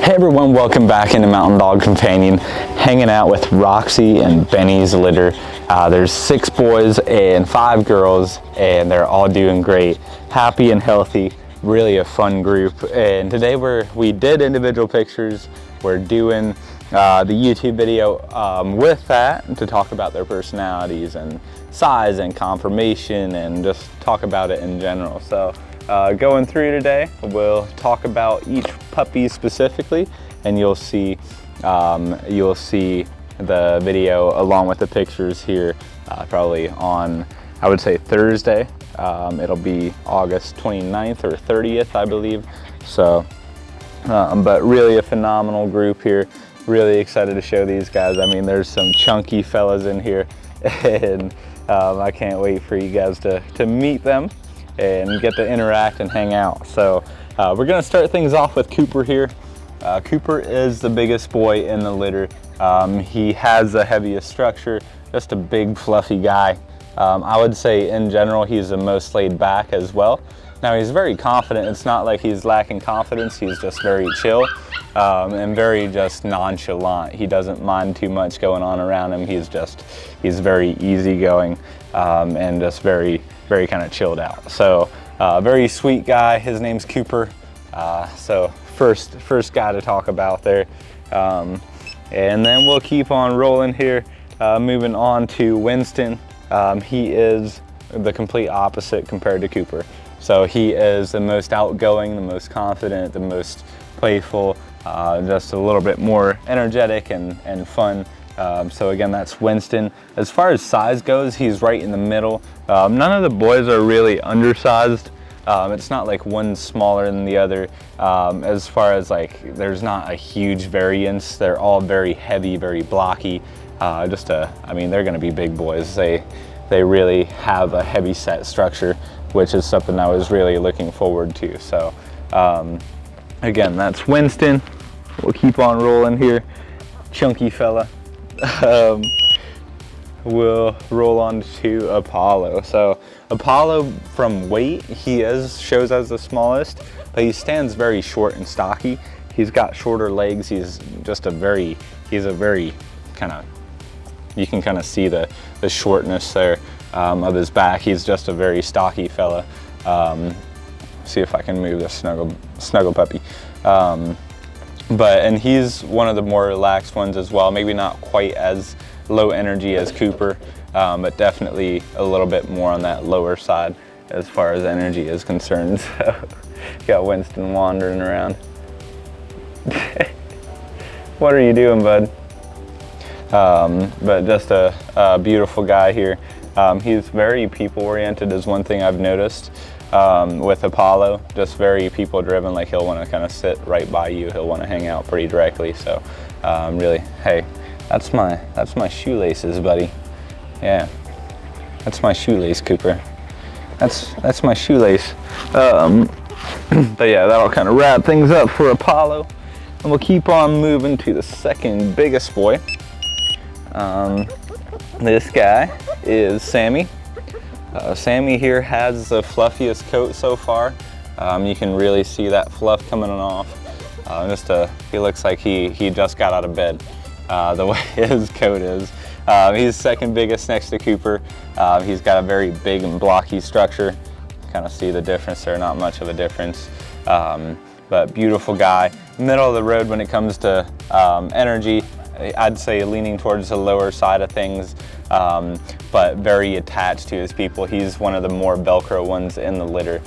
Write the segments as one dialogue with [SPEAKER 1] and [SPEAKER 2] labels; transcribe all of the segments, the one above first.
[SPEAKER 1] Hey everyone, welcome back into Mountain Dog Companion, hanging out with Roxy and Benny's litter. There's 6 boys and 5 girls, and they're all doing great, happy and healthy, really a fun group. And today we did individual pictures. We're doing the YouTube video with that to talk about their personalities and size and conformation and just talk about it in general. So going through today, we'll talk about each puppy specifically, and you'll see the video along with the pictures here probably on, I would say, Thursday. It'll be August 29th or 30th, I believe. So, but really a phenomenal group here. Really excited to show these guys. I mean, there's some chunky fellas in here, and I can't wait for you guys to meet them and get to interact and hang out. So we're gonna start things off with Cooper here. Cooper is the biggest boy in the litter. He has the heaviest structure, just a big fluffy guy. I would say in general he's the most laid back as well. Now he's very confident. It's not like he's lacking confidence, he's just very chill and very just nonchalant. He doesn't mind too much going on around him. He's very easygoing and just very kind of chilled out. So very sweet guy. His name's Cooper. So first guy to talk about there. And then we'll keep on rolling here. Moving on to Winston. He is the complete opposite compared to Cooper. So he is the most outgoing, the most confident, the most playful, just a little bit more energetic and fun. So again, that's Winston. As far as size goes, he's right in the middle. None of the boys are really undersized. It's not like one's smaller than the other. As far as like, there's not a huge variance. They're all very heavy, very blocky. I mean, they're gonna be big boys. They really have a heavy set structure, which is something I was really looking forward to. So again, that's Winston. We'll keep on rolling here. Chunky fella. We'll roll on to Apollo. So Apollo, from weight, he shows as the smallest, but he stands very short and stocky. He's got shorter legs. He's a very kind of, you can kind of see the shortness there of his back. He's just a very stocky fella. See if I can move the snuggle puppy. And he's one of the more relaxed ones as well. Maybe not quite as low energy as Cooper, but definitely a little bit more on that lower side as far as energy is concerned. So got Winston wandering around. What are you doing, bud? But just a beautiful guy here. He's very people-oriented is one thing I've noticed. With Apollo, just very people driven, like he'll want to kind of sit right by you, he'll want to hang out pretty directly. So really, hey, that's my shoelaces, buddy. Yeah, that's my shoelace, Cooper. That's my shoelace. But yeah, that'll kind of wrap things up for Apollo, and we'll keep on moving to the second biggest boy. This guy is Sammy. Sammy here has the fluffiest coat so far. You can really see that fluff coming off. He looks like he just got out of bed, the way his coat is. He's second biggest next to Cooper. He's got a very big and blocky structure. Kind of see the difference there, not much of a difference. But beautiful guy. Middle of the road when it comes to energy. I'd say leaning towards the lower side of things, but very attached to his people. He's one of the more Velcro ones in the litter.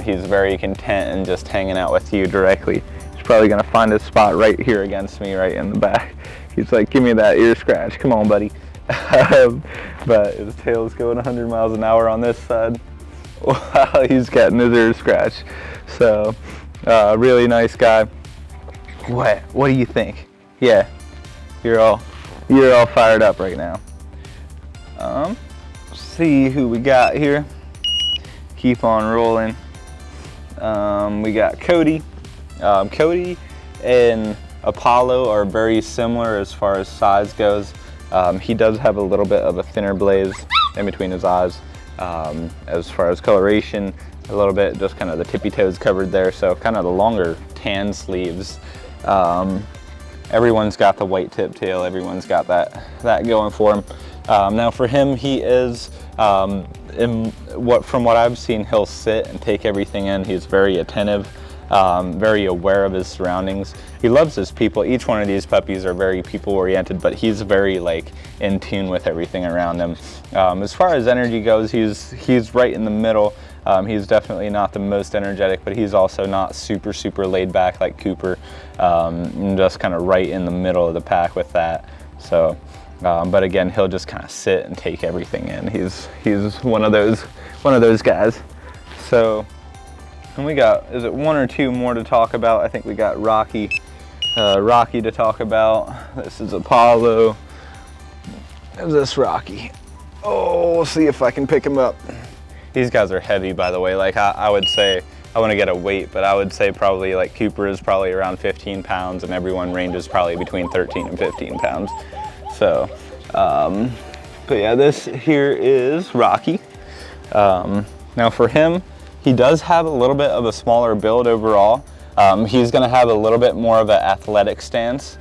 [SPEAKER 1] He's very content and just hanging out with you directly. He's probably gonna find his spot right here against me, right in the back. He's like, give me that ear scratch, come on, buddy. But his tail's going 100 miles an hour on this side while he's getting his ear scratched. So, really nice guy. What do you think? Yeah. You're all fired up right now. See who we got here. Keep on rolling. We got Cody. Cody and Apollo are very similar as far as size goes. He does have a little bit of a thinner blaze in between his eyes. As far as coloration, a little bit just kind of the tippy toes covered there, so kind of the longer tan sleeves Everyone's got the white tip tail. Everyone's got that going for him. Now for him, he is, from what I've seen, he'll sit and take everything in. He's very attentive, very aware of his surroundings. He loves his people. Each one of these puppies are very people oriented, but he's very like in tune with everything around him. As far as energy goes, he's right in the middle. He's definitely not the most energetic, but he's also not super laid back like Cooper. Just kind of right in the middle of the pack with that. So, but again, he'll just kind of sit and take everything in. He's one of those guys. So, and we got, is it one or two more to talk about? I think we got Rocky to talk about. This is Apollo. Is this Rocky? Oh, we'll see if I can pick him up. These guys are heavy, by the way. Like I would say, I want to get a weight, but I would say probably like Cooper is probably around 15 pounds and everyone ranges probably between 13 and 15 pounds. So, but yeah, this here is Rocky. Now for him, he does have a little bit of a smaller build overall. He's gonna have a little bit more of an athletic stance.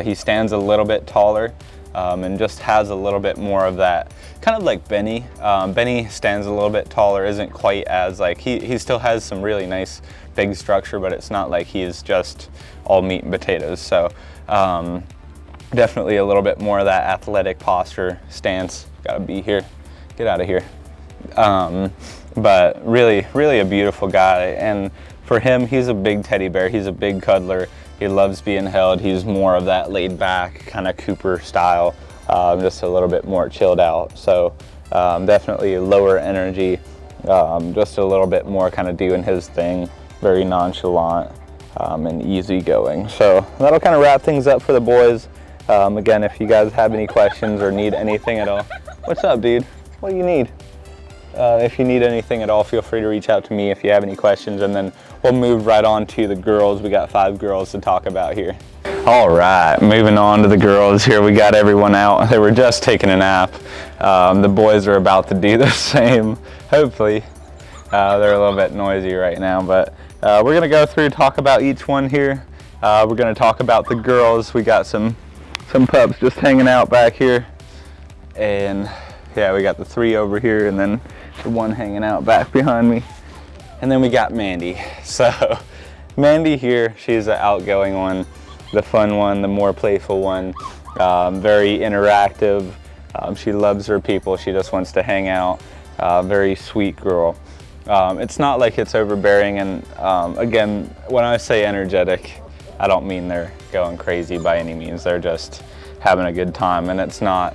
[SPEAKER 1] He stands a little bit taller. And just has a little bit more of that, kind of like Benny. Benny stands a little bit taller, isn't quite as like, he still has some really nice big structure, but it's not like he's just all meat and potatoes. So definitely a little bit more of that athletic posture stance. Gotta be here, get out of here. But really a beautiful guy. And for him, he's a big teddy bear, he's a big cuddler. He loves being held. He's more of that laid back kind of Cooper style, just a little bit more chilled out. So definitely lower energy, just a little bit more kind of doing his thing, very nonchalant and easygoing. So that'll kind of wrap things up for the boys. Again, if you guys have any questions or need anything at all, what's up, dude? What do you need? If you need anything at all, feel free to reach out to me if you have any questions, and then we'll move right on to the girls. We got 5 girls to talk about here. All right, moving on to the girls here. We got everyone out. They were just taking a nap. The boys are about to do the same, hopefully. They're a little bit noisy right now, but we're gonna go through, talk about each one here. We're gonna talk about the girls. We got some pups just hanging out back here. And yeah, we got the 3 over here, and then the 1 hanging out back behind me. And then we got Mandy. So Mandy here, she's the outgoing one, the fun one, the more playful one, very interactive. She loves her people. She just wants to hang out. Very sweet girl. It's not like it's overbearing. And again, when I say energetic, I don't mean they're going crazy by any means. They're just having a good time. And it's not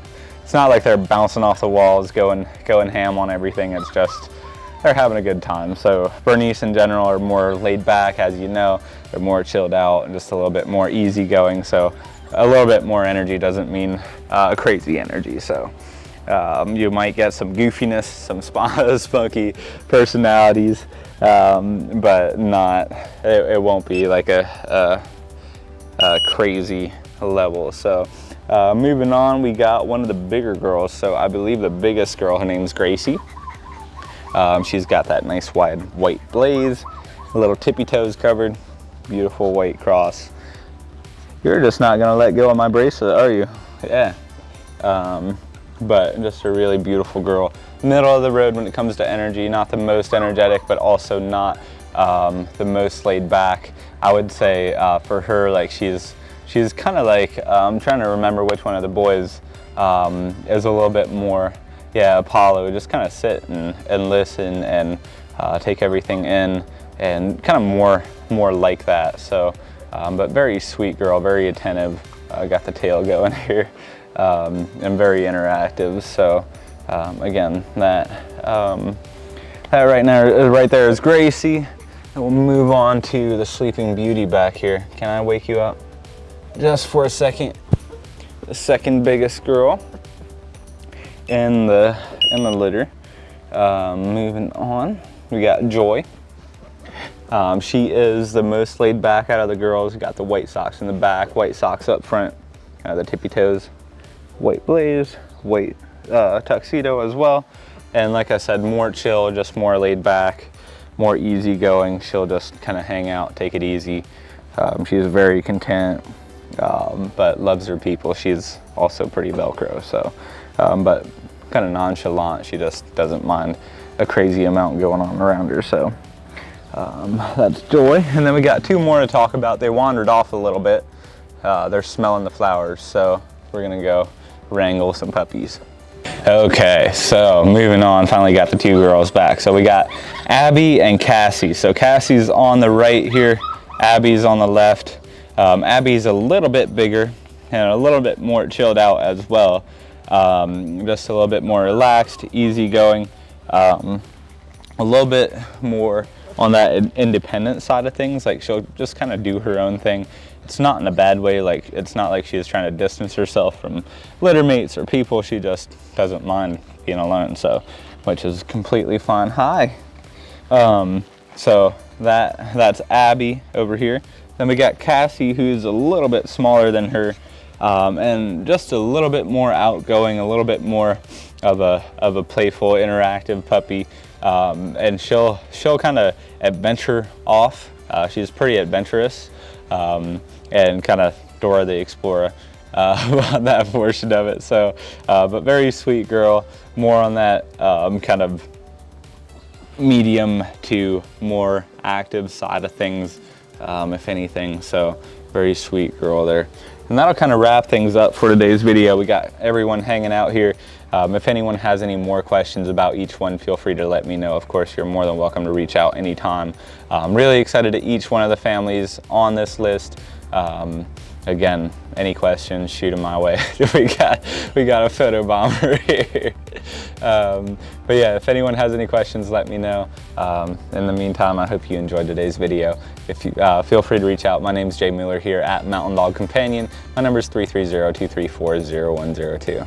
[SPEAKER 1] like they're bouncing off the walls, going ham on everything. It's just they're having a good time. So Bernese in general are more laid back, as you know. They're more chilled out and just a little bit more easygoing. So a little bit more energy doesn't mean crazy energy. So you might get some goofiness, some spunky personalities, but it won't be like a crazy level. So moving on, we got one of the bigger girls. So I believe the biggest girl, her name's Gracie. She's got that nice wide white blaze, little tippy toes covered, beautiful white cross. You're just not gonna let go of my bracelet, are you? Yeah. But just a really beautiful girl. Middle of the road when it comes to energy, not the most energetic, but also not the most laid back. I would say for her, like she's kind of like, I'm trying to remember which one of the boys is a little bit more, yeah, Apollo, just kind of sit and listen and take everything in, and kind of more like that. So, but very sweet girl, very attentive, got the tail going here, and very interactive. So again, that right there is Gracie. And we'll move on to the sleeping beauty back here. Can I wake you up just for a second? The second biggest girl in the litter. Moving on, we got Joy. She is the most laid back out of the girls. Got the white socks in the back, white socks up front, the tippy toes, white blaze, white tuxedo as well. And like I said, more chill, just more laid back, more easygoing. She'll just kind of hang out, take it easy. She's very content, but loves her people. She's also pretty Velcro, so, but kind of nonchalant. She just doesn't mind a crazy amount going on around her, so that's Joy. And then we got 2 more to talk about. They wandered off a little bit. They're smelling the flowers, so we're gonna go wrangle some puppies. Okay, so moving on, finally got the 2 girls back. So we got Abby and Cassie. So Cassie's on the right here, Abby's on the left. Abby's a little bit bigger and a little bit more chilled out as well. Just a little bit more relaxed, easygoing, a little bit more on that independent side of things. Like, she'll just kind of do her own thing. It's not in a bad way. Like, it's not like she's trying to distance herself from litter mates or people. She just doesn't mind being alone, so, which is completely fine. Hi. So that's Abby over here. Then we got Cassie, who's a little bit smaller than her, and just a little bit more outgoing, a little bit more of a playful, interactive puppy. And she'll kind of adventure off. She's pretty adventurous, and kind of Dora the Explorer on that portion of it. So, but very sweet girl, more on that kind of medium to more active side of things, if anything. So very sweet girl there. And that'll kind of wrap things up for today's video. We got everyone hanging out here. If anyone has any more questions about each one, feel free to let me know. Of course, you're more than welcome to reach out anytime. I'm really excited to each one of the families on this list. Again, any questions, shoot them my way. we got a photo bomber here. But yeah, if anyone has any questions, let me know. In the meantime, I hope you enjoyed today's video. If you feel free to reach out. My name's Jay Mueller here at Mountain Dog Companion. My number is 330-234-0102.